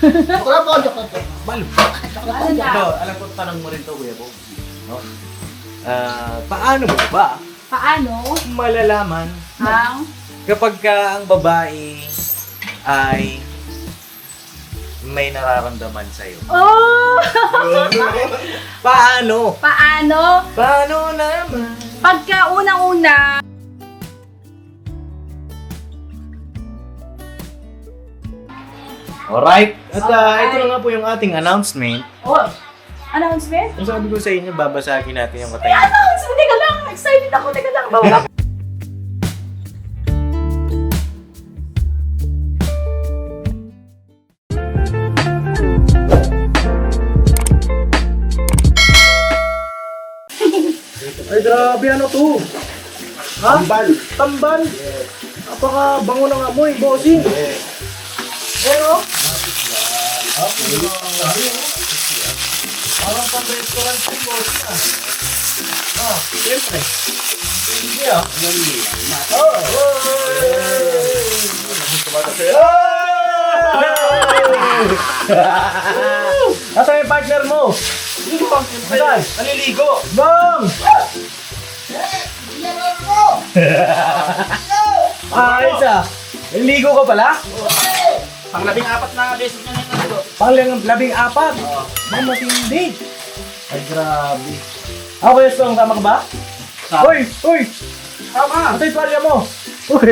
Joke lang po. Balo. Ano na? Ito, alam ko tanong mo rin to, Kuya Bong. No? Paano mo ba Paano malalaman ang kapag ang babae ay may nararamdaman sa'yo? Oh! Paano? Paano? Paano naman? Pagka unang-una, Alright. At ito na nga po yung ating announcement. oh, announcement? Kung sabi ko sa inyo, babasagin natin yung May katayin. announcement! Teka lang! Excited ako! Teka lang! Bawala. Ay, grabe, ano to? Ha? Tambal. Tambal? Napaka bango ng amoy, bossing. Pero? Parang pang-restaurant yung bossing ah. Ah, siyempre. Hindi ah. Oh! Asa yung partner mo? Saan? Naliligo. Bang! Ayos ah. Naliligo ka pala? Pang 14 na beses na nito. Pang-14? Bang matindi. Ay, grabe. Ako yung strong, tama ka ba? Uy! Uy! Tama. Ito yung tuwalya mo! Uy!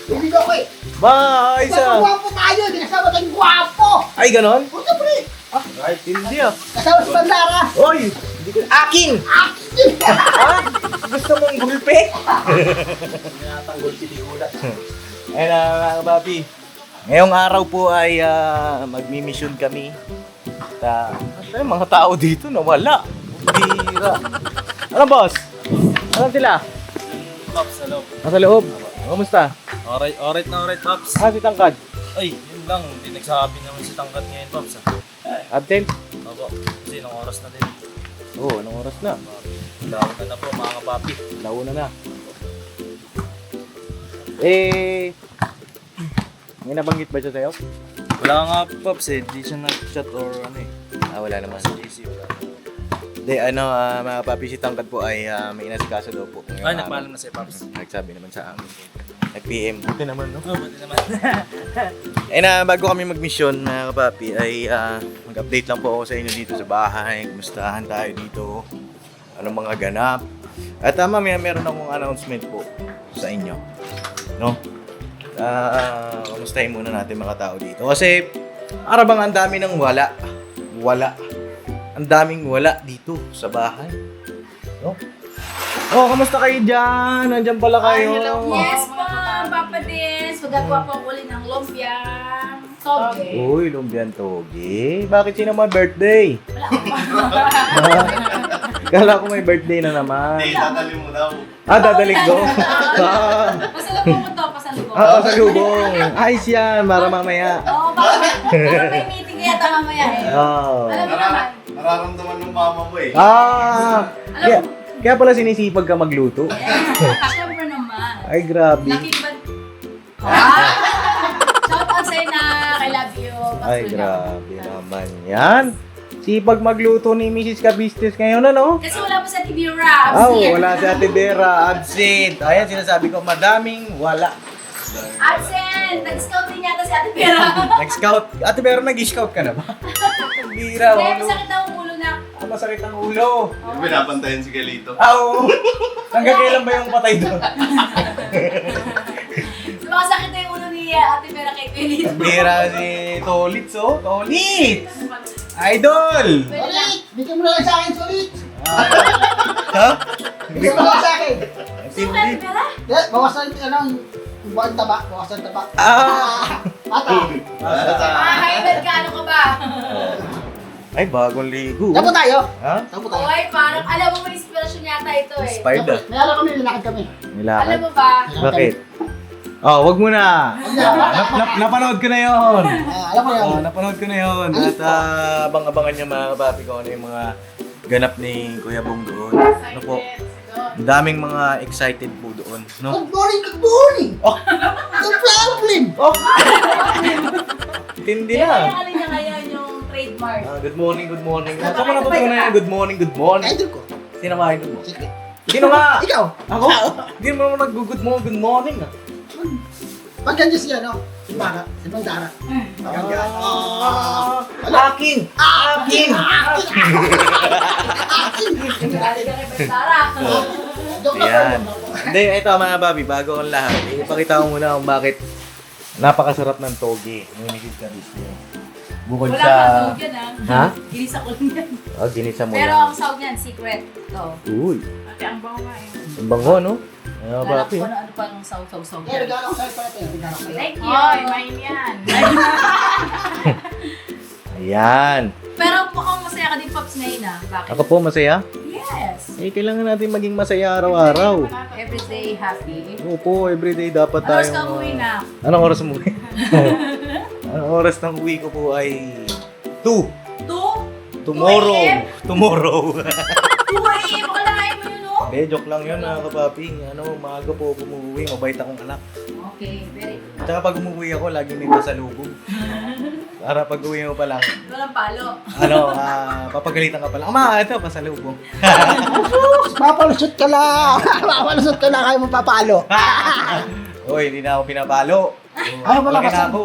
Hindi ko ko eh. Ba, ayos Kasi ah. gwapo tayo. Hindi kasama tayong gwapo. Ay, ganon? O, siyempre. Right, hindi ah. Kasama si Bandara. Uy! Hindi ko... Akin! Action! Ha? Gusto mong gulpe? Tinatanggol si Dihula. Ayun na mga kapapi. Ngayong araw po ay magmi-mission kami. At mga tao dito nawala. Bira. Ano boss? Ano sila? Pops, hello. Nasa loob. Kamusta? Alright na alright, Pops. Si Tangkad. Ay, yun lang. Hindi nagsabi naman si Tangkat ngayon, Pops. Absent? Opo, kasi ilang oras na din. Oo, anong oras na? Lawan na po, mga kapapi. Launa na. May nabanggit ba siya sa'yo? Wala nga, Pops eh. Di siya nag-chat or ano eh. Wala naman. Sa JC, wala. Hindi, mga papi, si Tangkad po ay may inasikaso daw po. Ay, nagpaalam na si Pops. Nagsabi naman sa amin. Nag-PM. Buti naman, no? Oh, buti naman. Bago kami mag-mission, mga kapapi, ay mag-update lang po ako sa inyo dito sa bahay. Kumustahan tayo dito. Anong mga ganap. At mamaya meron akong announcement po sa inyo. No? Kumustahin muna natin mga tao dito. Kasi, para bang ang dami ng wala. Wala. Ang daming wala dito sa bahay. No? Oh, kamusta kayo dyan? Nandyan pala kayo. Yes po, Papa Dins. Magagawa po ako ulit ng lumpia. Toge. Uy, lumbian toge. Bakit sino may birthday? Kala ko may birthday na naman. Dadali mo daw. Dadalig ko. Pasalubong mo to, pasalubong. Pasalubong. Ayos yan, para mamaya. Oo, baka may meeting kaya ito mamaya eh. Alam mo naman. Nararamdaman ng mama mo eh. Kaya pala sinisipag ka magluto. Siyempre naman. Ay, grabe. Nakikibad. Shout out sa'yo na. I love you. Ay, grabe naman yan. Sipag magluto ni Mrs. Cabistes ngayon, ano? Kasi wala pa sa TV Raps. Wala si Ate Vera, absent. Ayan, sinasabi ko, madaming wala. Absent! Nag-scout din yata si Ate Pera. Nag-scout. Ate Vera, nag-scout ka na ba? Bira, Kaya ulo. masakit daw ang ulo na. Masakit ang ulo. Pinapantayan si Galito. Oo. Hanggang kailan ba yung patay doon? Sumakasakit na yung ulo ni Ate Pera kay Pilito. Bira si Tolitz, oh. Tolitz! Idol! Sulit! Bigyan mo na lang sa akin, sulit! Ha? Bigyan mo na lang sa akin! Sino kay Ate Pera? Bawasan yung buwan taba. Bawasan taba. Mata! Hybrid ka, ano ka ba? Ay, bagong ligo. Tapo tayo! Ha? Tapo tayo! Oy, parang alam mo may inspirasyon yata ito eh. Inspired ah. May araw kami, nilakad kami. Alam Nilakad. mo ba? Bakit? Oh, wag mo na. Napanood ko na yon. Alam mo yan. Napanood ko na yon. At abang-abangan niyo mga kapapi ko ano yung mga ganap ni Kuya Bong doon. Ano po? Ang daming mga excited po doon, no? Good morning, good morning! Oh! No problem! Oh! Tindi Di ba na. yung ano niya ngayon, yung trademark? Good morning, good morning. Saan mo natutunan na yan? Good morning, good morning. Idol ko. Sino ba idol mo? Secret. Sino nga? Ikaw. Ako? Hindi mo naman nag-good morning, good morning ah. Pag ganyan siya, no? Si Mara. Si Mandara. Pag ganyan. Akin! Akin! Nag-aaral ka kay Bastara. Joke lang Ayan. po. Hindi, ito mga Bobby, bago ang lahat, ipakita ko muna kung bakit napakasarap ng toge. Ngunigid ka rin. Bukod Wala sa... kang sahog yan Ha? Ginisa ko lang yan. Oh, ginisa mo Pero lang. ang sahog yan, secret. Ito. Uy, Ate, ang bango nga eh. ang bango, no? Ano, Wala Bobby? ko ano pa yung sahog-sahog Eh, regalo ko sa'yo pala ito. Regalo ko sa'yo. Thank you. Ay, mine yan. Ayan. Pero mukhang masaya ka din, Pops, ngayon ah. Bakit? Ako po, masaya? Yes. Eh, kailangan natin maging masaya araw-araw. Everyday happy. Opo, everyday dapat tayo. Ano ka umuwi na? Anong oras mo? Anong oras ng uwi ko po ay 2. 2? Tomorrow. 2 AM? Tomorrow. 2 AM? Makalain mo yun, oh? Hindi, joke lang yun mga kapapi. Ano, maaga po ako umuwi. Mabait akong anak. Okay, very good. Tsaka pag umuwi ako, lagi may pasalubong. Para pag uwi mo pa lang, Walang palo. ano, papagalitan ka pa lang. Ama, ito, pasalubong. Papalusot ka lang. Papalusot ka lang. Kaya mo papalo. Uy, hindi na ako pinapalo. Ay, wala Laki ka na sa- ako.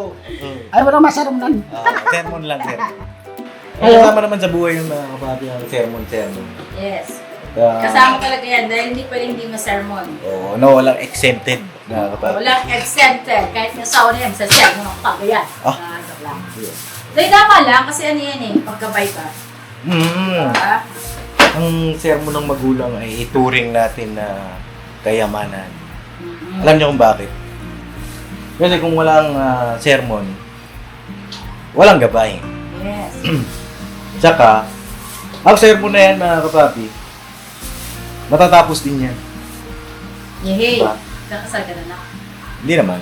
Ay, walang masaramdan. Sermon lang, sermon. Kasama naman sa buhay yung mga kapapi ng sermon. Yes. Ah, Kasama talaga yan dahil hindi pwedeng hindi ma-sermon. Oo, no, walang exempted na kapapi. Walang exempted. Kahit nasawa na yan sa sermon ng kagayan. Ah. Joke lang. Dahil tama lang kasi ano yan eh, pagkabay ka. Diba? Ang sermon ng magulang ay ituring natin na kayamanan. Mhm. Alam niyo kung bakit? Kasi kung walang sermon, walang gabay. Yes. Tsaka, ang sermon na yan mga kapapi, matatapos din yan. Yehey. Diba? Kakasal ka na na. Hindi naman.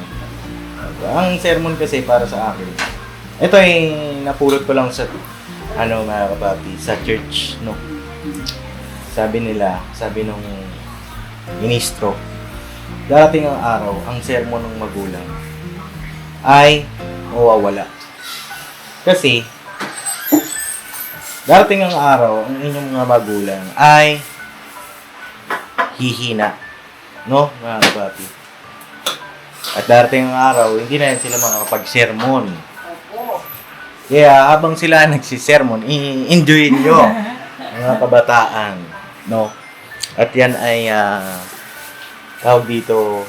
Ang sermon kasi para sa akin, ito ay napulot ko lang sa, ano mga kapapi, sa church, no? Sabi nila, sabi nung ministro, darating ang araw, ang sermon ng magulang ay mawawala. Kasi, darating ang araw, ang inyong mga magulang ay hihina. No, mga kapapi? At darating ang araw, hindi na yan sila makakapag-sermon. Opo. Kaya habang sila nagsisermon, i-enjoy nyo mga kabataan. No? At yan ay tawag dito,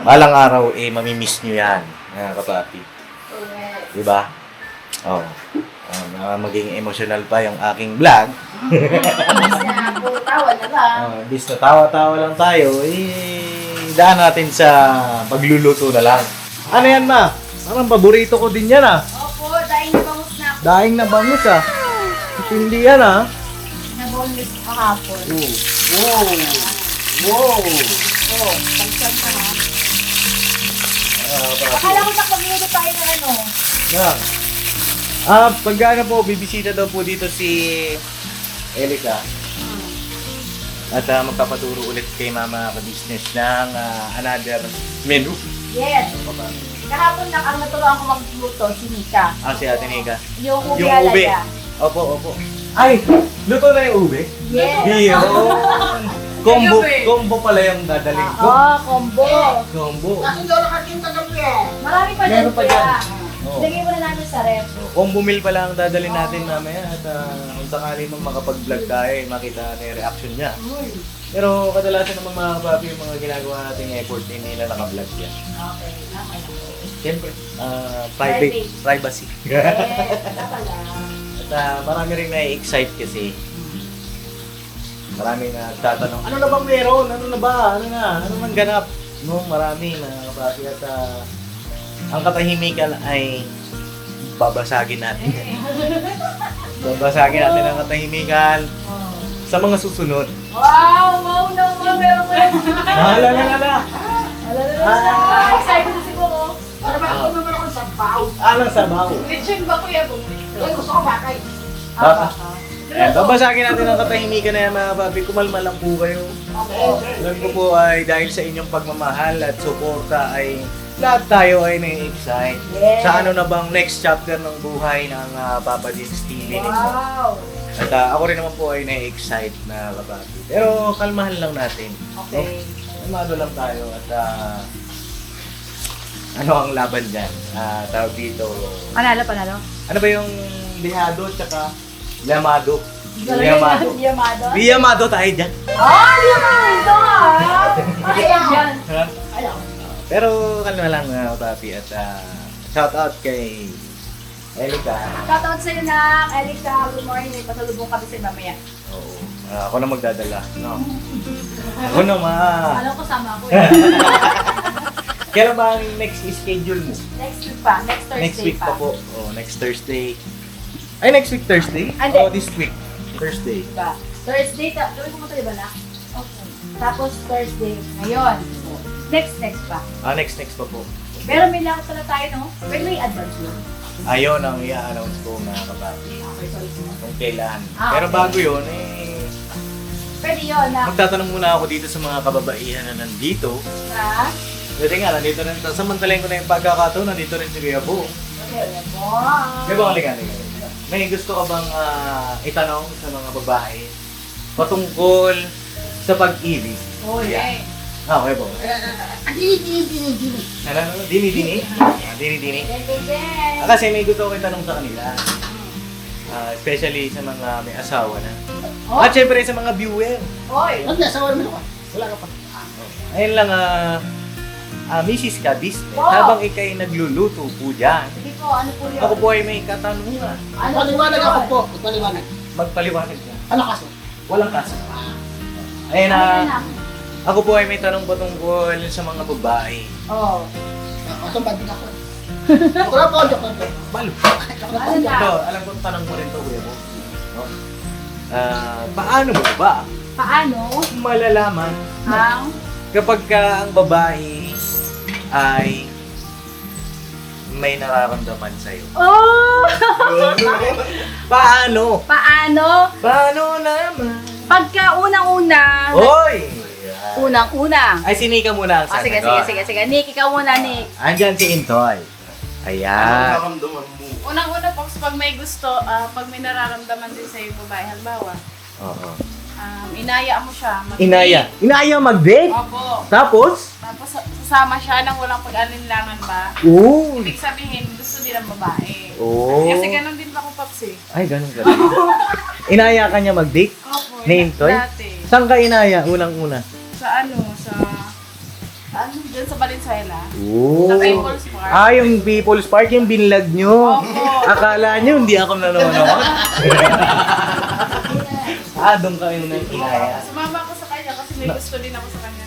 balang araw, mamimiss nyo yan, mga kapapi. Correct. Diba? Oh. Maging emotional pa yung aking vlog. Puro tawa na lang. Bis na tawa-tawa lang tayo, daan natin sa pagluluto na lang. Ano yan, ma? Parang paborito ko din yan, ah. Opo, dahil nabangus na ako. Daing na bangus, ah. Hindi yan, ah. Nabangus kahapon. Wow! Wow! Oh, pagsan ka ha. Bakit? Akala ko nakapagluto tayo ng ano. Na. Pagka ano po, bibisita daw po dito si Elika. At magpapaturo ulit kay Mama ka-business ng another menu. Yes. Kahapon ang naturuan ko magluto, si Nika. Si Ate Nika. Yung ube Yung ube. alaya. Opo, opo. Ay! Luto na yung ube? Yes. Yun! Combo pala yung dadalhin ko. Combo. Combo. Kasi lolo ka din kagabi eh. Marami pa dyan. Meron pa dyan. Oo. Lagay mo na namin sa ref. Combo meal pala ang dadalhin natin mamaya at kung sakali mang makapag-vlog tayo, makita natin yung reaction niya. Pero kadalasan naman mga kapapi, yung mga ginagawa nating effort, hindi nila naka-vlog yan. Okay. Okay. Siyempre, privacy. Yes. Wala pala. At marami rin na-excite kasi. Marami na tatanong, ano na bang meron? Ano na ba? Ano na? Ano nang ganap? No, marami mga kapapi at ang katahimikan ay babasagin natin. Babasagin natin ang katahimikan sa mga susunod. Wow! Wow! No! Wow! Meron ko yan. Alala! Excited na siguro. Para bakit naman ako sa baw? Alang sabaw. Lechon ba kuya po? Eh, gusto ko bakay. Baka. Ayan, babasagin natin ang katahimikan na yan mga papi. Kumalma lang po kayo. Okay. Alam ko po ay dahil sa inyong pagmamahal at suporta ay lahat tayo ay na-excite. Yes. Sa ano na bang next chapter ng buhay ng Papa Dins TV ninyo. Wow! At ako rin naman po ay na-excite na kapapi. Pero kalmahan lang natin. Okay. Kalmado lang tayo at ano ang laban dyan? Tawag dito. Panalo. Ano ba yung Dihado tsaka Llamado? Yamado. Llamado tayo dyan. Yamado! Ayan yan. Ayaw. Pero kalma lang kapapi at shout out kay Elika. Shoutout sa'yo na, Elika. Good morning. May pasalubong kami sa'yo mamaya. Oo. Ako na magdadala. No? Ako naman. Alam ko sama ako eh. Kailan ba ang next schedule mo? Next week pa. Next Thursday Next week pa po. Oh, next Thursday. Ay, next week Thursday? Hindi. Oh, this week. Thursday. Diba? Thursday, gawin ko mo ito diba na? Okay. Tapos Thursday, ngayon. Next pa. Next pa po. Pero may lakad pala tayo, no? May advance mo. Ayun ang i-announce ko mga kapapi. Okay, sorry. Kung kailan. Ah, Pero okay. bago yun, Pwede yun na. magtatanong muna ako dito sa mga kababaihan na nandito. Ha? Kasi nga, nandito rin. Samantalayin ko na yung pagkakataon, nandito rin si Kuya Bo. Okay, po. Kuya Bo, halika. May gusto ka bang itanong sa mga babae patungkol sa pag-ibig? Okay. Okay po. Dini. Ano? Dini-dini? Dini-dini? Then. Kasi may gusto ko itanong sa kanila. Especially sa mga may asawa na. Oh. At syempre sa mga viewer. Oy. Huwag na, sawa naman ako. Wala ka pa. Ayun lang, Mrs. Cabis, Wow. habang ikay nagluluto po dyan, Sige po, ano po yun? ako po ay may katanungan. Ano Magpaliwanag po ako yun? po. Magpaliwanag. Magpaliwanag ka. Ano kaso? Walang kaso. Ayun Ano yun na? ako po ay may tanong patungkol sa mga babae. Oh. Kaso bad din ako. Joke lang po, joke lang po. Balo. Joke lang po. Ano na? Ito, alam ko tanong mo rin to, kuya mo. No? Paano mo ba Paano malalaman ang kapag ang babae ay may nararamdaman sa'yo? Oh! Paano? Paano? Paano naman? Pagka unang-una, Hoy! unang-una. Ay, sinika muna ang Ah, sige. Nick, ikaw muna, Nick. Andyan si Intoy. Ayan. Unang-una po, pag may gusto, pag may nararamdaman din sa iyo babae, halimbawa, Oo. inaya mo siya. Inaya. Inaya mag-date? Opo. Tapos? Tapos sasama siya nang walang pag-alinlangan ba? Oo. Ibig sabihin, gusto din ng babae. Oo. Kasi ganun din pa ako, Paps eh. Ay, ganun. Inaya ka niya mag-date? Opo, Ni Intoy? dati. Saan ka inaya? Unang-una. Sa dyan sa Valenzuela. Oo. Sa People's Park. Yung People's Park, yung binlag nyo. Opo. Akala nyo, hindi ako nanonood. Doon ka yung inaya. Sumama ko sa kanya kasi may gusto din ako sa kanya.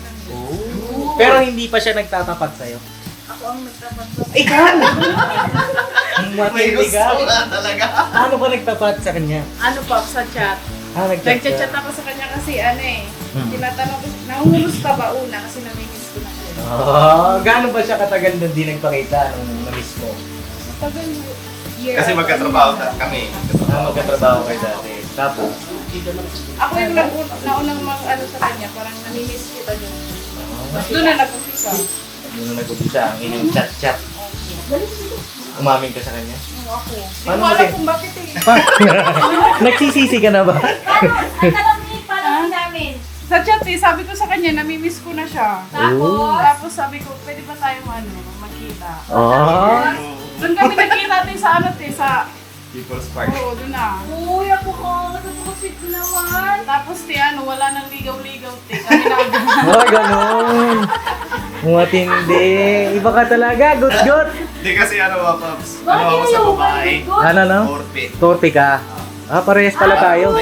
Pero hindi pa siya nagtatapat sa'yo. Ako ang nagtapat ko. Ikaw! Ang matindi ka. Ano ba nagtapat sa kanya? Ano pa, sa chat. Nagchat-chat ako sa kanya kasi tinatanong ko, nangungulusta ba una kasi namimiss ko na siya. Gaano ba siya katagal doon di nagpakita nung na-miss mo? Tagal year. Kasi magkatrabaho kami. Magkatrabaho kayo dati. Tapos? Ako yung naunang ano sa kanya, parang namimiss kita doon. Tapos doon na nag-umpisa. Doon na nag-umpisa ang inyong chat-chat. Umamin ka sa kanya? Ako. Hindi Paano ko alam kasi- kung bakit eh. Nagsisisi ka na ba? Tanong, Nick, paano namin? Sa chat eh, sabi ko sa kanya, namimiss ko na siya. Tapos sabi ko, pwede ba tayong magkita? Doon kami nagkita sa People's Park. Oo, doon na. Uy, ako ko. Sweet naman. Tapos wala nang ligaw-ligaw kami na. Oh, ganun. Matindi. Iba ka talaga. Good. Hindi kasi Paps, Bakit ako sa ayaw babae. Ano no? Orpe. Torpe ka. Parehas pala tayo.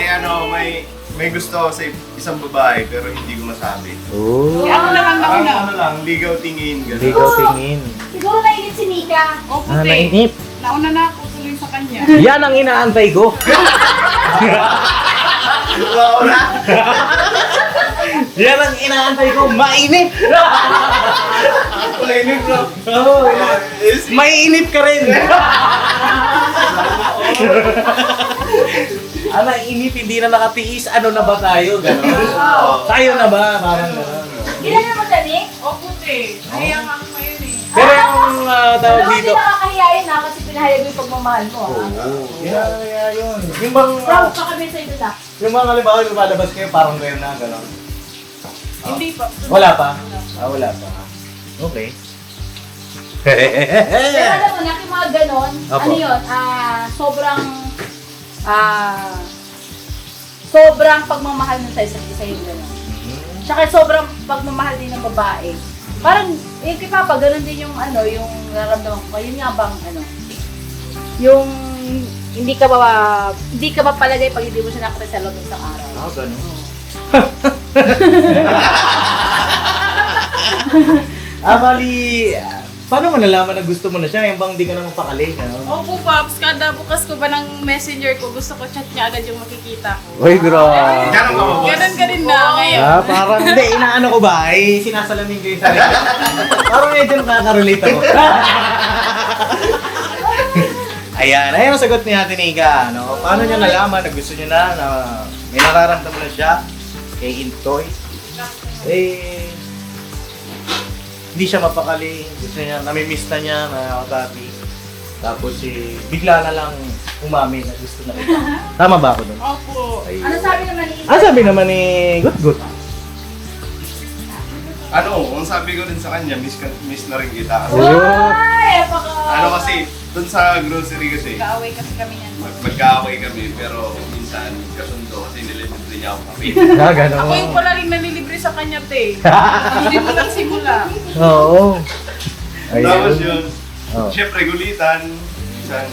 May gusto ako sa isang babae pero hindi ko masabi. Oo. Ako na lang Parang nauna. lang, ligaw tingin. Hindi Gano'n. ko tingin. Siguro nainit si Nika. O puti. Nainip. Nauna na ako tuloy sa kanya. Yan ang inaantay ko. Wow na! Yan ang inaantay ko. Mainip. Mainip na. Oo. Mainip ka rin. Inip, hindi na nakatiis. Ano na ba tayo? Ganon. Tayo na ba? Parang ganon. Ilan naman siya, Nick? O puti. Nahiyang ako ngayon eh. Pero yung tawag Alam mo, hindi dito... nakakahiya yun ha, kasi pinahayag mo yung pagmamahal mo ha. Kaya yun. Yung bang... Proud pa kami sa ito na. yung mga halimbawa, lumalabas kayo, parang kayo na, gano'n. Hindi pa. Wala pa? Wala pa. Okay. Pero alam mo, yung mga ganon, Opo. ano yun, sobrang pagmamahal ng sa isa't isa yung ganon. Tsaka sobrang pagmamahal din ng babae. Parang, kay Papa, ganon din yung ano, yung nararamdaman ko. Yun nga bang, ano, yung hindi ka ba palagay pag hindi mo siya nakita sa loob ng isang araw. Gano'n. Bali, paano mo nalaman na gusto mo na siya? Yung bang di ka naman pakali, gano'n? Opo, Pops. Kada bukas ko ba ng messenger ko, gusto ko chat niya agad yung makikita ko. Uy, grabe. Ganun ka ba, boss? Ganun ka rin na ngayon. Parang, hindi, inaano ko ba? Sinasalamin ko yung sarili. Parang medyo nakaka-relate ako. Ayan, ayun ang sagot ni Ate Nika. No? Paano niya nalaman na gusto niya na may nararamdaman na siya kay Intoy? Hindi siya mapakali. Gusto niya, namimiss na niya, mga kapapi. Tapos bigla na lang umamin na gusto na kita. Tama ba ako doon? Opo. Ano sabi naman ni Sabi naman ni Gut. Ang sabi ko rin sa kanya, miss na rin kita. Ay, Ano kasi, dun sa grocery kasi, Kaaway kasi kami yan. magkaaway kami, pero minsan kasundo kasi nililibre niya ako kape. Gano'n. Ako yung pala rin nanilibre sa kanya, te. Hindi mo lang simula. Oo. Tapos yun, Oh. syempre gulitan, minsan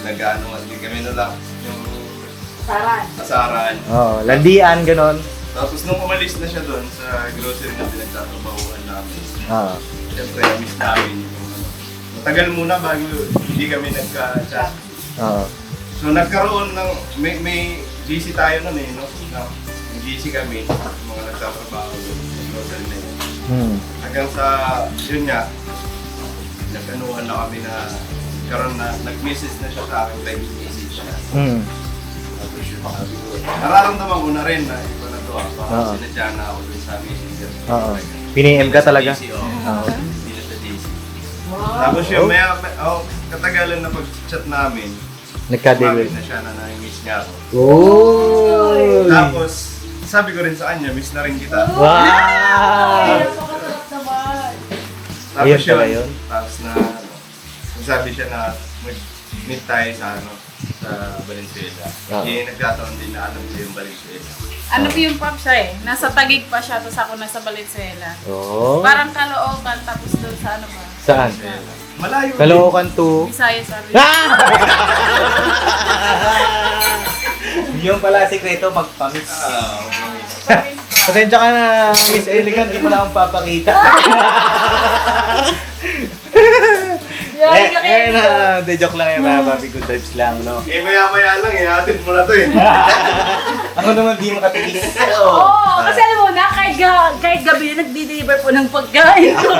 nag-ano nga, hindi kami nalak yung Saran. asaran. Oo, landian, gano'n. Tapos nung umalis na siya doon sa grocery na pinagtatrabahuan namin, Oo. syempre miss namin yung ano. Matagal muna bago hindi kami nagka-chat. Oo. So nagkaroon ng, may GC tayo nun no? May GC kami, yung mga nagtatrabaho doon sa grocery na yun. Hanggang sa, yun nga, nag-anuhan na kami na, nag-message na siya sa akin, private message na. Tapos yun, sabi ko, nararamdaman ko na rin na iba na to baka sinadya na ako dun sa messenger. Oo. Piniem ka talaga? Hindi na sa GC. Tapos yun, katagalan na pag-chat namin, Nagka-deal. na siya na na-miss niya ako. Oh! Tapos, sabi ko rin sa kanya, miss na rin kita. Wow! Napakasarap naman. Tapos Ayun pala yun. Tapos sabi siya na mag-meet tayo sa sa Valenzuela. Nagkataon din na alam ko yung Valenzuela. Ano po yung Pops nasa Taguig pa siya, tapos ako nasa Valenzuela. Oh. Parang Caloocan, tapos doon sa ano ba? Saan? Malayo. Caloocan to. Visayas, sabi. Yung pala sikreto, magpamix. Pasensya ka na, Miss Elegant, di mo na akong papakita. De joke lang yung mga papi, good vibes lang, no? Maya-maya lang, hatid mo na to Ako naman di makatiis. Oo, kasi alam mo na, kahit gabi na nagdi-deliver po ng pagkain ko.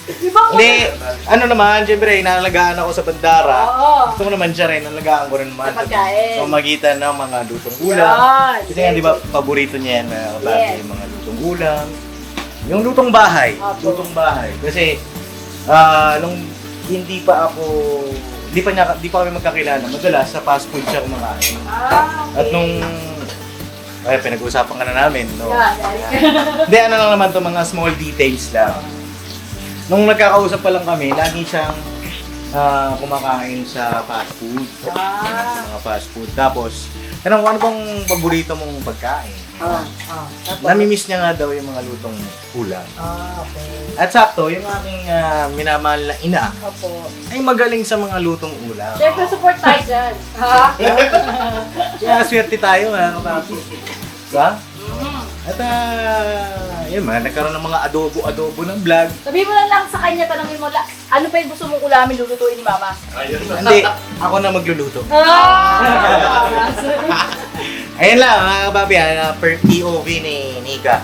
Di ba? Hindi, ano naman, syempre, inalagaan ako sa bandara. Oo. Gusto ko naman siya rin, nalagaan ko rin naman. Sa pagkain. Sa magitan ng mga lutong ulam. Yan. Kasi nga, di ba, paborito niya yan, mga kapapi, Yes. yung mga lutong ulam. Yung lutong bahay. Opo. Lutong bahay. Kasi, nung hindi pa kami magkakilala, madalas sa fast food siya kumakain. Okay. At nung, pinag-uusapan ka na namin, no? Yeah. Hindi, ano lang naman to mga small details lang. Nung nagkakausap pa lang kami, lagi siyang kumakain sa fast food. Mga fast food. Tapos, ano bang paborito mong pagkain? Namimiss niya nga daw yung mga lutong ulam. Okay. At sakto, yung aking minamahal na ina Opo. ay magaling sa mga lutong ulam. Siyempre, support tayo dyan. Ha? Kaya swerte tayo, mga kapapi. Diba? At yun man, nagkaroon ng mga adobo ng vlog. Sabihin mo lang sa kanya, tanongin mo, ano pa yung gusto mong ulamin lulutuin ni Mama? Ayun na. Hindi, ako na magluluto. Ayun lang, mga kapapi, per POV ni Nika.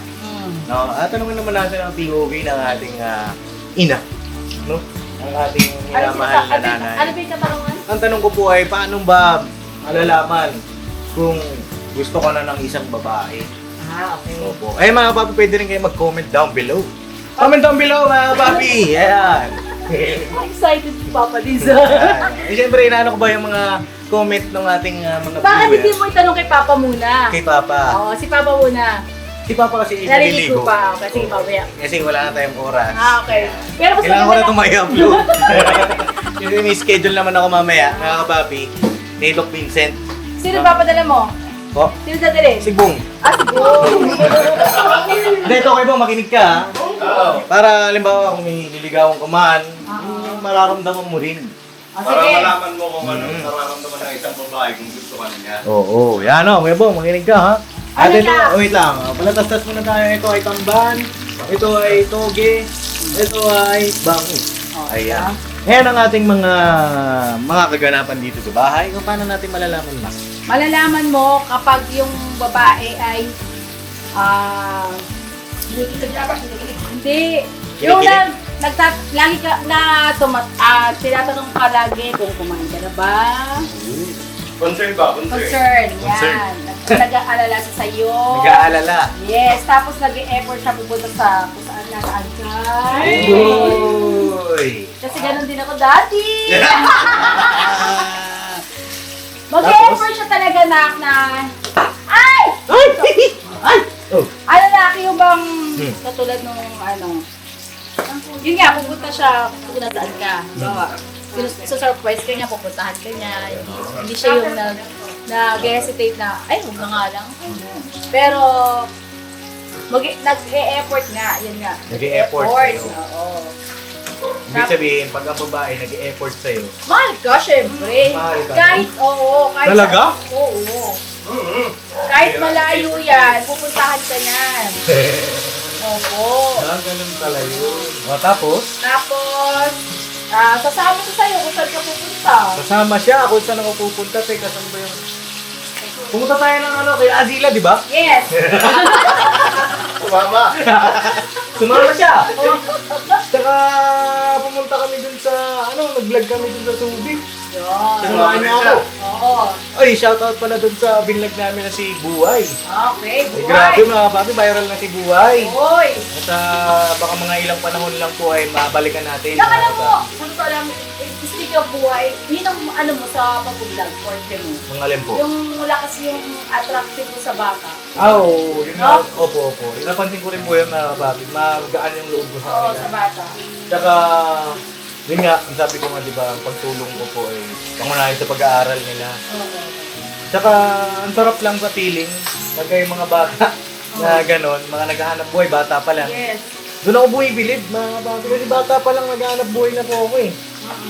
No, tanungin naman natin ang POV ng ating ina. No? Ang ating minamahal na nanay. Ano ba yung katanungan? Ang tanong ko po ay, paano ba malalaman kung gusto ka na ng isang babae? Okay. Opo. Ay mga papi, pwede rin kayo mag-comment down below. Comment down below mga kapapi. Ayan. Excited si Papa Liza. Eh, siyempre, inaano ko ba yung mga comment ng ating mga Bakit hindi viewers? mo itanong kay Papa muna? Kay Papa. Oo, si Papa muna. Si Papa kasi Naliligo naliligo. pa. Kasi mamaya. Kasi wala na tayong oras. Ah, okay. Pero mas Kailangan ko na maganda itong may upload. Kasi may schedule naman ako mamaya, mga kapapi. Kay Doc Vincent. Sino papadala mo? Oh, Sino dadalhin? si Bong. Ah, si Bong. Hindi, ito kayo Bong, makinig ka ha. Para, halimbawa, kung may niligawan ka man, yung mararamdaman mo rin. Ah, Para sige. malaman mo kung ano nararamdaman ng isang babae kung gusto ka niya. Oo, yan o, Kuya Bong, makinig ka ha. At Ano ito, na? wait lang, palatastas muna tayo. Ito ay tamban, ito ay toge, ito ay bangus. Ayan. Ayan ang ating mga kaganapan dito sa bahay. Kung paano natin malalaman mas? Malalaman mo kapag yung babae ay hindi. Yung lagi ka tinatanong ka lagi kung kumain ka na ba? Concern ba? Concern, Concern. yan. Nag-aalala sa sayo. Nag-aalala. Yes, tapos nag-e-effort siya pupunta sa kung saan nasaan ka. Uy! Kasi ganun din ako dati. Mag-e-effort siya talaga na ay! Ay! Ay! Oh. Ano na, yung bang katulad nung yun nga, pupunta siya kung nasaan ka. Bawa, surprise ka niya, pupuntahan ka niya. Hindi siya yung nag-hesitate na, ay, huwag na nga lang. Pero, nag-e-effort nga, yun nga. Nag-e-effort sa'yo. Oo. Ibig sabihin, pag ang babae nag-e-effort sa'yo, Mahal ka, syempre. Mahal ka, Kahit, oo. Kahit Talaga? Oo. Kahit malayo yan, pupuntahan ka niyan. Opo. ganun pala yun. O, tapos, Tapos, sasama ko sa'yo kung saan ka pupunta. kasama siya kung saan ako pupunta. Teka, saan ba yung... Pumunta tayo ng kay Azila, di ba? Yes. Mama! Sumama siya! Tsaka pumunta kami dun sa, nag-vlog kami dun sa Subic. Yun. Samahan niya ako. Oo. Ay, shoutout pala dun sa binlog namin na si Buhay. Okay, Ay, grabe mga papi, viral na si Buhay. Hoy. At baka mga ilang panahon lang po ay mabalikan natin. Saka alam mo, kung ko alam, speak of buhay, yun ang mo sa pag-vlog, forte mo. Mga lempo. Yung lakas yung attractive mo sa bata. Oo, yun No? na. Opo. Yun napansin ko rin po yung mga papi. Magaan yung loob ko sa Oo, kanila. sa bata. Tsaka, yun nga, ang sabi ko nga, di ba, ang pagtulong ko po ay pangunahin sa pag-aaral nila. Oo. Tsaka, ang sarap lang sa feeling, pagka yung mga bata na gano'n, mga naghahanap buhay, bata pa lang. Yes. Doon ako bumibilib, mga bata. Kasi bata pa lang naghahanap buhay na po ako eh.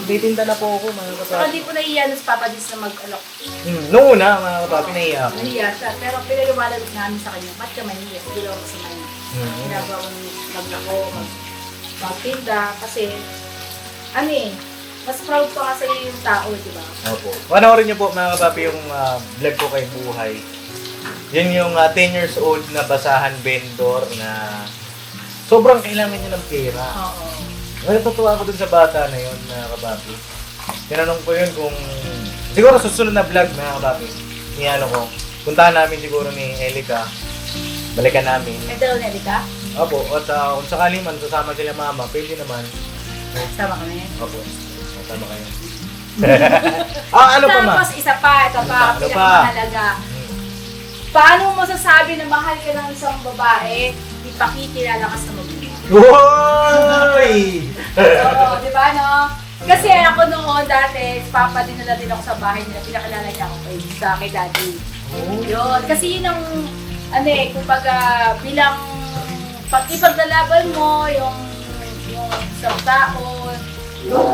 Titinda na po ako, mga Saka kapatid. hindi ko nahiya na si Papa Dis na mag-alok. Noong una, mga kapatid, nahiya ako. Nahiya siya. Pero pinaliwanag namin sa kanya, ba't ka mahiya? Hindi lang ako sa manya. Hmm. Ginagawa ko maglako, magtinda. Kasi, mas proud pa kasi yung tao, di ba? Opo. Panoorin niyo po, mga kapapi, yung vlog ko kay Buhay. Yun yung 10 years old na basahan vendor na sobrang kailangan niya ng pera. Oo. Natutuwa ako dun sa bata na yun, mga kapapi. Tinanong ko yun kung... Siguro susunod na vlog, mga kapapi. Ko. Puntahan namin siguro ni Elika. Balikan namin. May dalaw na ka? Opo. At kung sakali man, sasama sila mama, pwede naman. Sama kami. Opo. Tama kayo. Ano pa ma? Tapos isa pa, ito pa, Ano pa? pinakamahalaga. Paano mo masasabi na mahal ka ng isang babae, ipakikilala ka sa magulang? Uy! Oo, di ba no? Kasi ako noon dati, Papa dinala din ako sa bahay nila, pinakilala niya ako kay Daddy. Yun, kasi yun ang, kumbaga, bilang ipagdalaban mo, yung isang tao,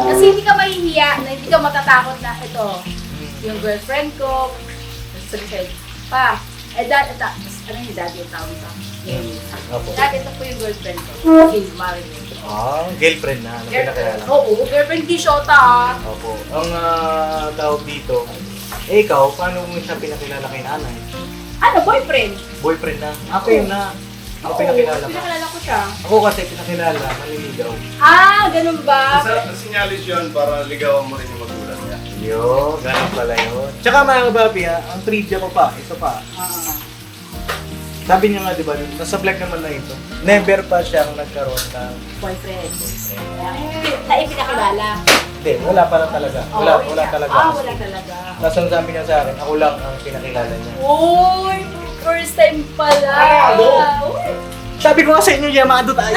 kasi hindi ka mahihiya, na hindi ka matatakot na ito, yung girlfriend ko, sabi sa'yo, pa, dad, ano yung daddy yung tawag sa Opo. dad, ito po yung girlfriend ko, okay, married. Girlfriend na. Ano pinakilala? Oo, girlfriend di shota ah. Opo. Ang tawag dito, ikaw, paano mo siya pinakilala kay nanay? Ano, boyfriend? Boyfriend na? Ako yun na. Ako pinakilala ka. Pinakilala ko siya. Ako kasi pinakilala, maliligaw. Ganun ba? Sinyalis yun para ligawan mo rin yung magulang niya. Yo, ganun pala yun. Tsaka mga kababi ang trivia ko pa, ito pa. Sabi niya nga, di ba, nasa vlog naman na ito, never pa siyang nagkaroon ng Boyfriend. Na ipinakilala. Hindi, wala pa lang talaga. Wala talaga. Wala talaga. Tapos ang sabi niya sa akin, ako lang ang pinakilala niya. Uy! First time pala! Uy! Sabi ko nga sa inyo, Yamado tayo.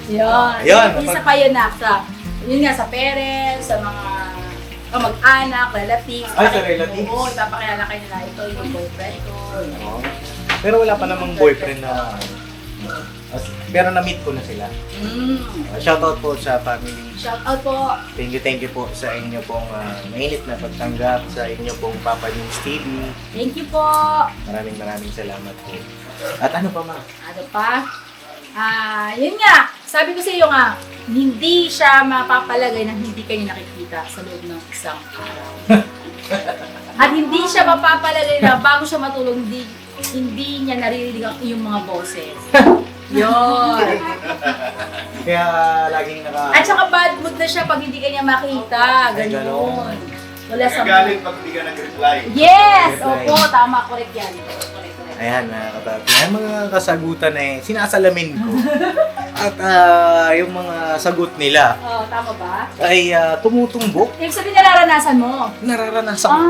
Yun. Ayun. Isa pa yun na yun nga, sa parents, sa mga mag-anak, relatives. Ay, sa relatives? Oo, ipapakilala kayo nila. Ito yung boyfriend ko. Pero wala pa namang boyfriend na... Pero na-meet ko na sila. Shoutout po sa family. Shout out po. Thank you po sa inyo pong mainit na pagtanggap sa inyo pong Papa News TV. Thank you po. Maraming salamat po. At ano pa, ma? Ano pa? Yun nga. Sabi ko sa iyo nga, hindi siya mapapalagay na hindi kayo nakikita sa loob ng isang araw. At hindi siya mapapalagay na bago siya matulog, hindi niya naririnig ang iyong mga boses. Yun. Kaya laging At saka bad mood na siya pag hindi ka niya makita. Ganon. Wala sa Nagalit pag hindi ka nag-reply. Yes! Reply. Opo, tama. Correct yan. Correct. Ayan, mga kapapi. Ang mga kasagutan eh, sinasalamin ko. At yung mga sagot nila Oh, tama ba? ay tumutumbok. Ibig sabihin nararanasan mo. Nararanasan ko.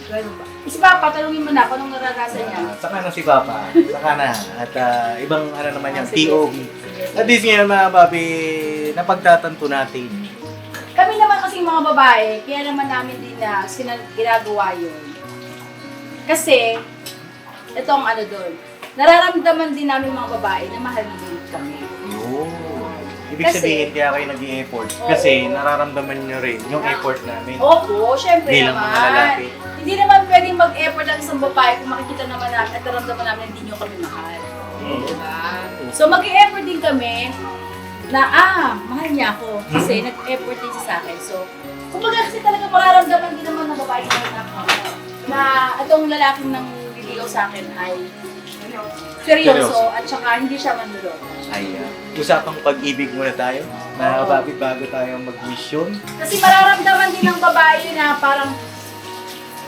Ganun ba? Si Papa, talungin mo na kung anong naranasan niya. Saka na si Papa. Saka na. At ibang ano naman yung Sige. POV. At least ngayon mga papi, napagtatanto natin. Kami naman kasing mga babae, kaya naman namin din na ginagawa yun. Kasi, ito ang ano doon, nararamdaman din namin mga babae na mahal din kami. Ibig Kasi- sabihin kaya kayo nag-i-effort. Kasi nararamdaman nyo rin yung effort namin. Opo, syempre Bilang naman. mga lalaki. Hindi naman pwedeng mag-effort ang isang babae kung makikita naman namin at naramdaman namin hindi nyo kami mahal. Diba? So mag-i-effort din kami na mahal niya ako kasi nag-effort din siya sa akin. So, kumbaga kasi talaga mararamdaman din naman ng babae na itong lalaking nang bibigay sa akin ay seryoso at saka hindi siya manluloko. Ay, usapang pag-ibig muna tayo. Mga papi, bago tayo mag-mission. Kasi mararamdaman din ng babae na parang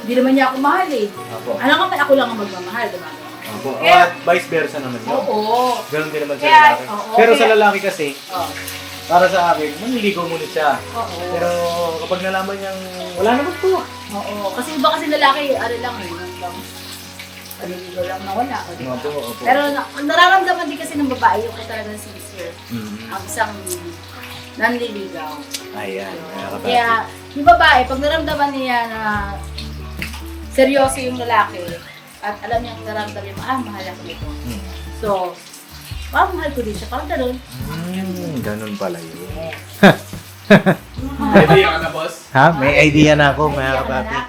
hindi naman niya ako mahal eh. Apo. Alam ko, ako lang ang magmamahal, diba? Apo. Kaya- At vice versa naman yun. Oo. Ganun din naman sa Kaya- lalaki. oo, Pero sa kaya- lalaki kasi, Oo. para sa akin, manliligaw muna siya. Oo. Pero kapag nalaman niyang wala naman po. Oo. Kasi iba kasi lalaki, ano lang eh. Lang, paliligaw lang na wala. Diba? Opo, opo. Pero nararamdaman din kasi ng babae yung talagang sincere. Ang isang nanliligaw. Ayan, mga kapatid. Kaya, yung babae, pag naramdaman niya na seryoso yung lalaki, at alam niya kung naramdaman niya, mahal ako nito. So, mahal ko din siya. Parang ganun. Ganun pala yun. Idea ka na, boss? Ha? May idea na ako, mga Idea ka kapatid. na?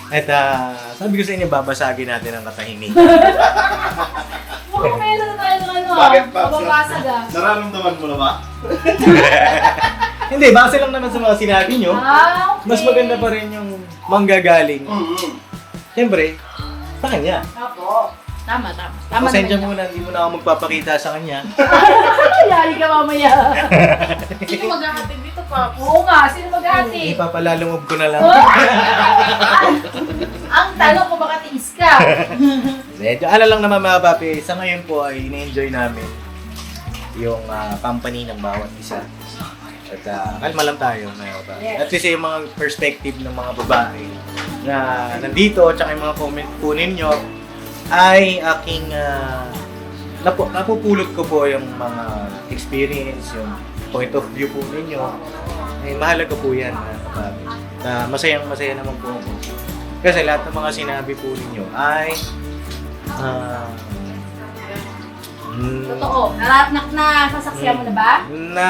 At sabi ko sa inyo, babasagin natin ang katahimikan. Mukhang meron na tayo ng ano Bakit, Paps? mababasag Nararamdaman mo na ba? Hindi, base lang naman sa mga sinabi nyo. Okay. Mas maganda pa rin yung manggagaling. Siyempre, sa kanya. Opo. Tama. Tama Pasensya naman muna, hindi mo na ako magpapakita sa kanya. yan. Yari ka mamaya. Sino maghahatid dito, Pops? Oo nga, sino maghati? Ipapalalungog ko na lang. Ang tanong kung baka tiis ka. Medyo ano lang naman mga papi, sa ngayon po ay ine-enjoy namin yung company ng bawat isa. At kalma lang tayo mga papi. Yes. At least yung mga perspective ng mga babae na nandito at saka yung mga comment po ninyo ay aking napupulot ko po yung mga experience, yung point of view po ninyo. Eh, mahalaga po yan mga papi. Masayang-masaya naman po ako. Kasi lahat ng mga sinabi po ninyo ay Totoo. Nasasaksiyan mo na ba? na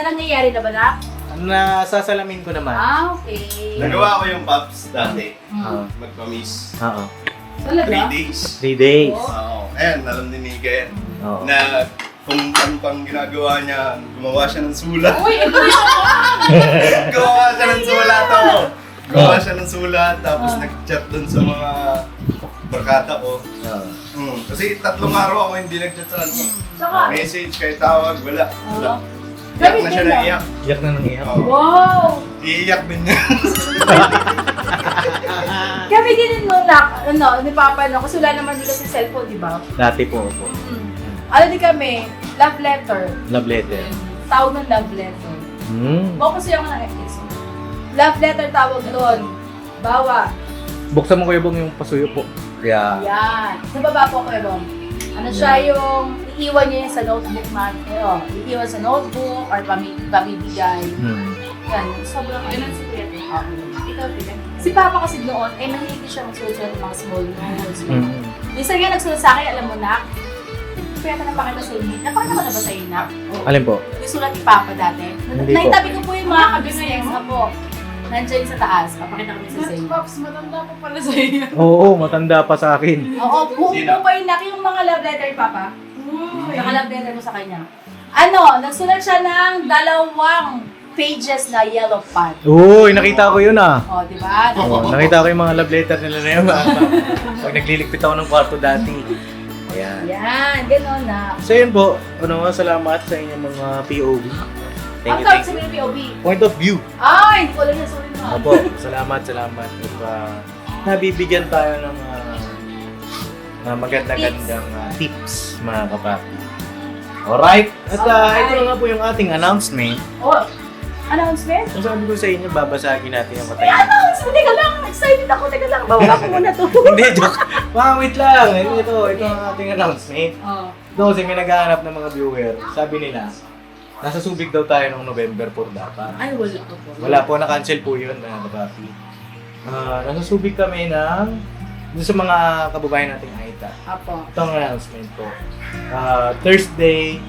Nangyayari na ba na? nasasalamin ko naman. Okay. Nagawa ko yung Pops dati. Oo. Magpa-miss. Oo. 3 Talaga? days. 3 days. Oo. Ayan, alam ni Nika yan. Oo. Na kung ano pang ginagawa niya, gumawa siya ng sulat. Uy, ito yun! Gumawa siya ng sulat ako. Gumawa siya ng sulat, tapos nag-chat dun sa mga barkada ko. Oo. Kasi 3 araw ako hindi nag-chat sa ano. Saka, Message, kahit tawag, wala. Oo. Kami Iyak na siya din, na ah. iyak. Iyak na nang iyak. Oo. Wow! Iiyak din niya. Kami din nung ni Papa, no? Kasi wala naman din kasi cellphone, di ba? Dati po. Ano din kami, love letter. Love letter. Tawag ng love letter. Buo kasi ako ng FX. Love letter tawag doon. Bawa. Buksan mo Kuya Bong yung pasuyo po. Yeah. Yan. Sa baba po ko, Ebong. Ano siya yung iiwan niya yan sa notebook natin. Iiwan sa notebook or pamibigay. Yan. Sobrang Ganun si Kuya. Ikaw, Tika. Si Papa kasi noon, mahilig siya magsulat ng mga small notes. Minsan nga nagsulat sa akin, alam mo na, kaya ka napakita sa inyo. Napakita ko na ba sa inyo na? Alin po? Yung sulat ni Papa dati. Hindi po. Naitabi ko po yung mga kabisnes po. Nandiyan sa taas. Papakita ko minsan sa inyo. Pops, matanda pa pala sa iyo. Oo, matanda pa sa akin. Oo, buo Sino? po yung laki yung mga love letter ni Papa. Naka-love letter mo sa kanya. Ano, nagsulat siya ng 2 pages na yellow pad. Uy, nakita ko yun ah. O, di ba? Oo, nakita ko yung mga love letter nila na yun. Pag nagliligpit ako ng kwarto dati. Ayan. Yan, gano'n na. So yun po, salamat sa inyong mga POV. Thank Ang you, tawag thank sa you. mga POV. Point of view. Ay, hindi ko alam na. Sorry na. Opo, salamat. At nabibigyan tayo ng maganda-gandang tips, mga kapapi. Alright? At ito na nga po yung ating announcement. Oh, announcement? Kung sabi ko sa inyo, babasagin natin yung May katayin. announcement! Teka lang, excited ako. Teka lang, bawa ko muna to. Hindi, joke. Wait lang. Ito ang ating announcement. Oh. Ito kasi may naghahanap ng mga viewer. Sabi nila, nasa Subic daw tayo noong November 4 dapat. Ay, wala ko po. Wala po, na-cancel po yun, mga kapapi. Nasa Subic kami ng doon sa mga kababayan nating Aita. Apo. Ito ang announcement po. Thursday,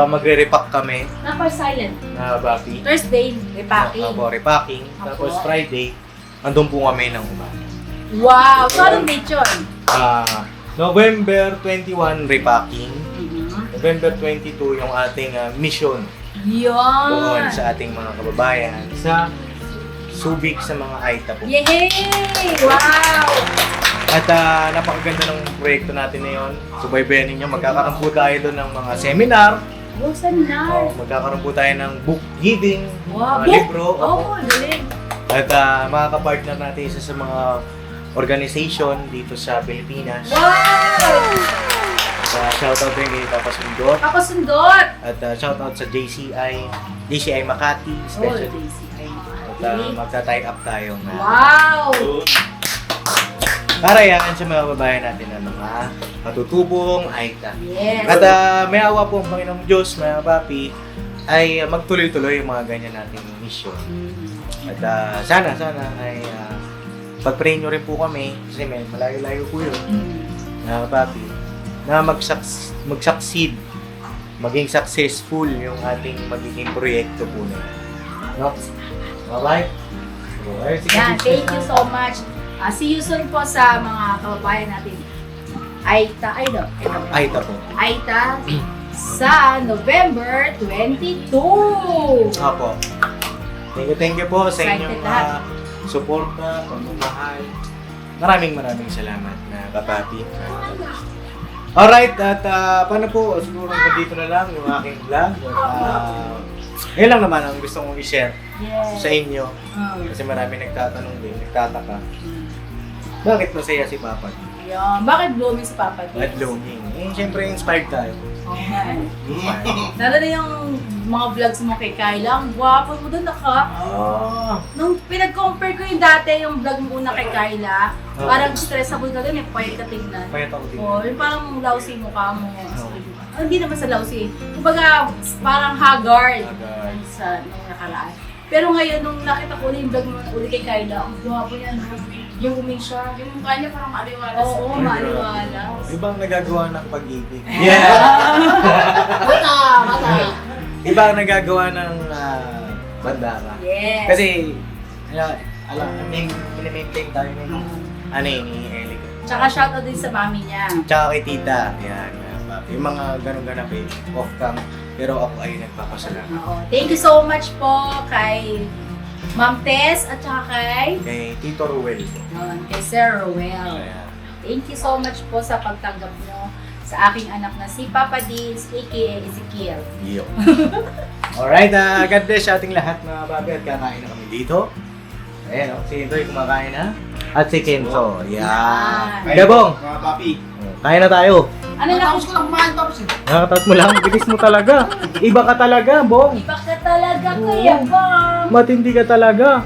magre-repack kami Napa-silent. na Bapi. Thursday, repacking. Repacking. Tapos Apo. Friday, andun po kami ng umaga. Wow! So, anong date yun? November 21, repacking. November 22, yung ating mission doon Yun! sa ating mga kababayan sa Subic sa mga Aita po. Yay! Wow! At napakaganda ng proyekto natin na yun. Subaybayan ninyo, magkakaroon po tayo doon ng mga seminar. Wow, seminar! Magkakaroon po tayo ng book giving, Wow! mga libro. Oo, galing! At mga kapartner natin isa sa mga organization dito sa Pilipinas. Wow! Shoutout din kay Papa Sundot. Papasundot! At shoutout sa JCI Makati, Oh, special. JCI. At magta-tie up tayo na Wow! para yan sa mga babayan natin na mga matutubong Aita. Yes! At may awa po ang Panginoong Diyos, mga papi, ay magtuloy-tuloy yung mga ganyan nating mission. At sana ay pag-pray nyo rin po kami, kasi may malayo-layo po yun, mga papi, na mag-succeed, maging successful yung ating magiging proyekto po na yun. No? Alright? So, Yan, thank you so much. See you soon po sa mga kababayan natin. Aita, Aita po. Aita sa November 22. Opo. Thank you po sa Excited inyong lahat. suporta, pagmamahal. Maraming salamat na kapapi. Alright, at paano po, siguro dito na lang yung aking vlog. Ngayon lang naman ang gusto kong i-share Yes. sa inyo. Kasi marami nagtatanong din, nagtataka. Bakit masaya si Papa? Yan. Bakit blooming si Papa D? At blooming. Siyempre inspired tayo. Okay. Inspired. Lalo na yung mga vlogs mo kay Kyla, ang gwapo mo doon naka. Nung pinag-compare ko yung dati, yung vlog mo una kay Kyla, parang stressable ka doon, payat ka tignan. Payat ako din. Yung parang lousy mukha mo. Hindi naman sa lousy. Kumbaga, parang haggard sa nung nakaraan. Pero ngayon, nung nakita ko yung vlog mo uli kay Kyla, ang gwapo niya, blooming siya. Yung mukha niya parang aliwalas. Oo, maaliwalas. Ibang nagagawa ng pag-ibig. Mata! Iba ang nagagawa ng bandara. Yes. Kasi, minimaintain tayo ni ni Elica. Tsaka shoutout din sa mami niya. Tsaka kay tita. Yan. Yung mga ganun-ganap off-cam. Pero ako ay nagpapasalamat. Oo. Thank you so much po kay Ma'am Tess at saka Kay Tito Ruel. kay Sir Ruel. Ayan. Thank you so much po sa pagtanggap nyo sa aking anak na si Papa Dins, aka Ezekiel. Yo. Alright, God bless sa ating lahat mga papi at kakain na kami dito. Ayan, si Intoy kumakain na. At si Kenzo. Yan. Gabong, Mga papi. kain na tayo. Ano na? Natapos ko lang kumain tapos eh. Nakataas mo lang, bilis mo talaga. Iba ka talaga, Bong. Iba ka talaga, Kuya Bong. Matindi ka talaga.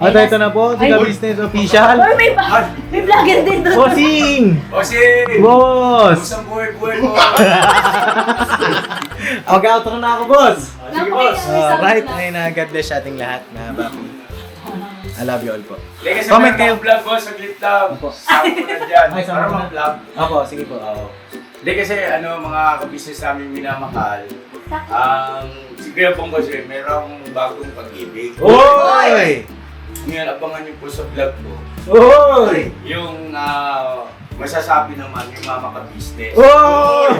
At ito na po, Tika Business Official. Uy, may vlogger din doon. Bossing! Bossing! Boss! Isang buhay-buhay mo. Mag-outro na ako, boss. Sige, boss. Right, ayun na, God bless sa ating lahat na papi. I love you all po. Kasi Comment kayo. vlog ko, saglit lang. Sama ko na dyan. Ay, sama Para mo na. mag-vlog. Ako, sige po. Hindi kasi mga ka-business namin minamahal. Si Kuya Bong kasi merong bagong pag-ibig. Oy! Ngayon, abangan niyo po sa vlog ko. Oy! Yung masasabi naman yung mama ka-business. Oy!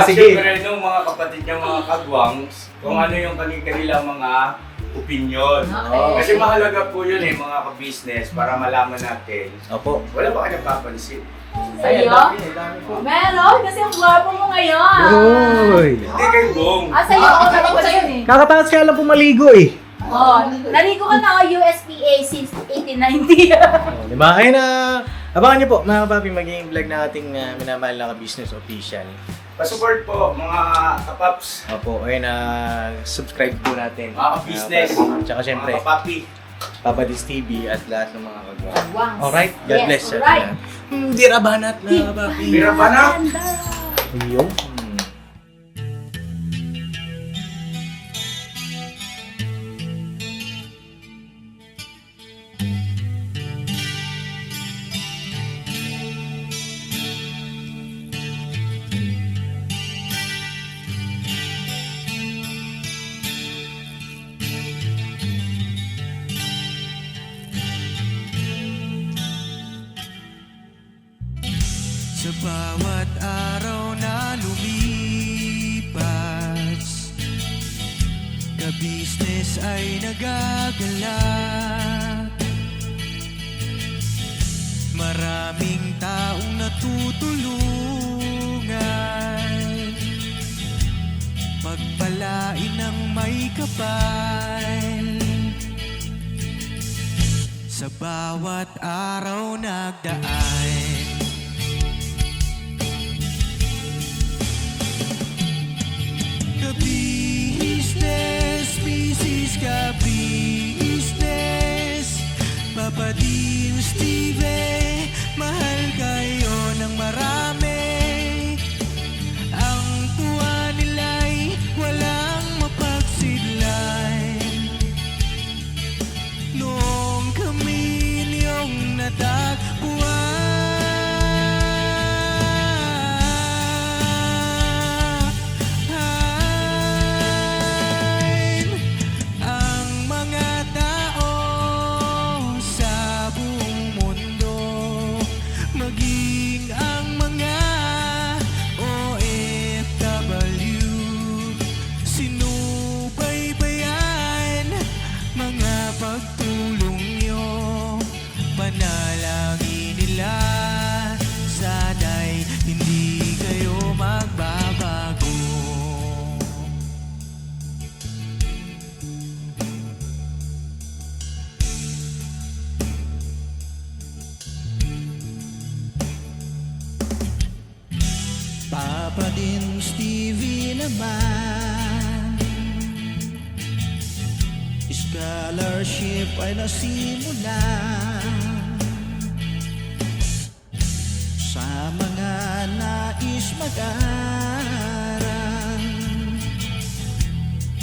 Sige. Siyempre nung mga kapatid niya, mga kagwangs, kung ano yung kanilang mga opinion. Okay. Kasi mahalaga po yun mga ka-business para malaman natin. Opo. Wala ba kayo napapansin? Sa'yo? dami po. Meron, kasi ang gwapo mo ngayon. Oy! Hindi kayo Bong. Sa'yo ako talaga yun eh. Kakataas kaya lang po maligo eh. Oh, naligo ka na ako USPA since 1890. Diba? Ayun na, abangan niyo po mga papi, magiging vlog na ating minamahal na ka-business official. Pa-support po mga kapaps, Opo, ayun na, subscribe po natin. mga ka-business, Tsaka syempre, mga kapapi. Papa Dis TV at lahat ng mga kagawa. Wangs. Alright, God Yes, bless sa alright. atin lahat. Dirabanat na papi. Dirabanat. Ayun. Sa bawat araw na lumipas, ka-business ay nagagalak. Maraming taong natutulungan, pagpalain ng may kapal. Sa bawat araw nagdaan, ka-business, Mrs. Ka-business, Papa Dins TV, mahal kayo ng marami. Ang tuwa nila'y walang mapagsidlay. Noong kami niyong natagpuan, ang mga tao sa buong mundo, maging ang mga OFW, sinubaybayan mga pagtulong nyo, panalangin nila, sana'y hindi kayo magbabago. Papa Dins TV naman, scholarship ay nasimulan sa mga nais mag-aral.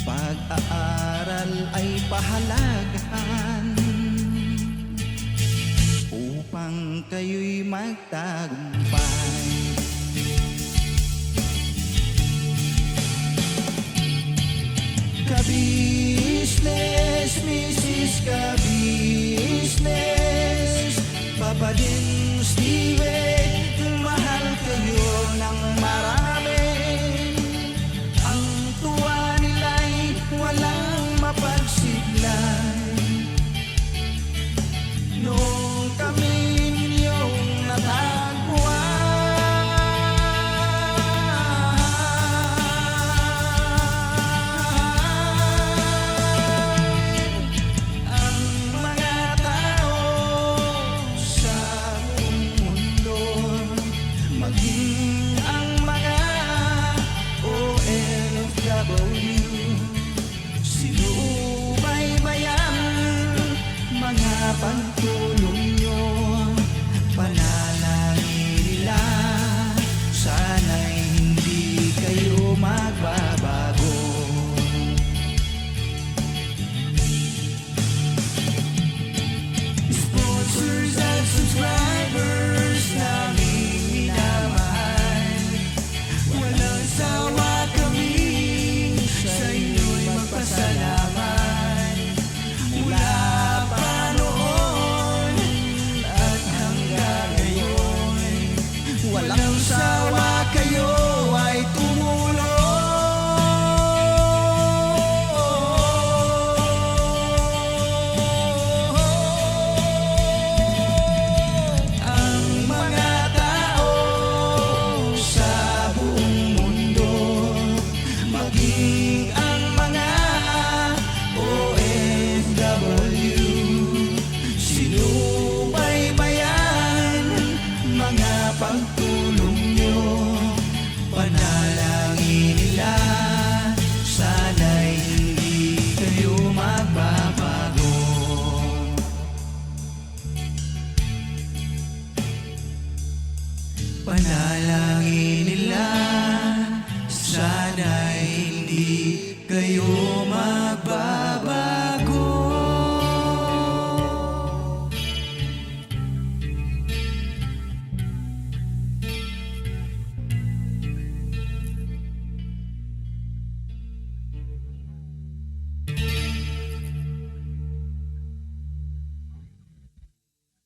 Pag-aaral ay pahalagahan upang kayo'y magtagumpay. Ka-business, Mrs. Ka-business, Papa Dins TV, mahal kayo ng marami. Ang tuwa nila'y walang mapagsiglay. Noong kami ninyong natagpuan, Panalangin nila sana'y hindi kayo magbago.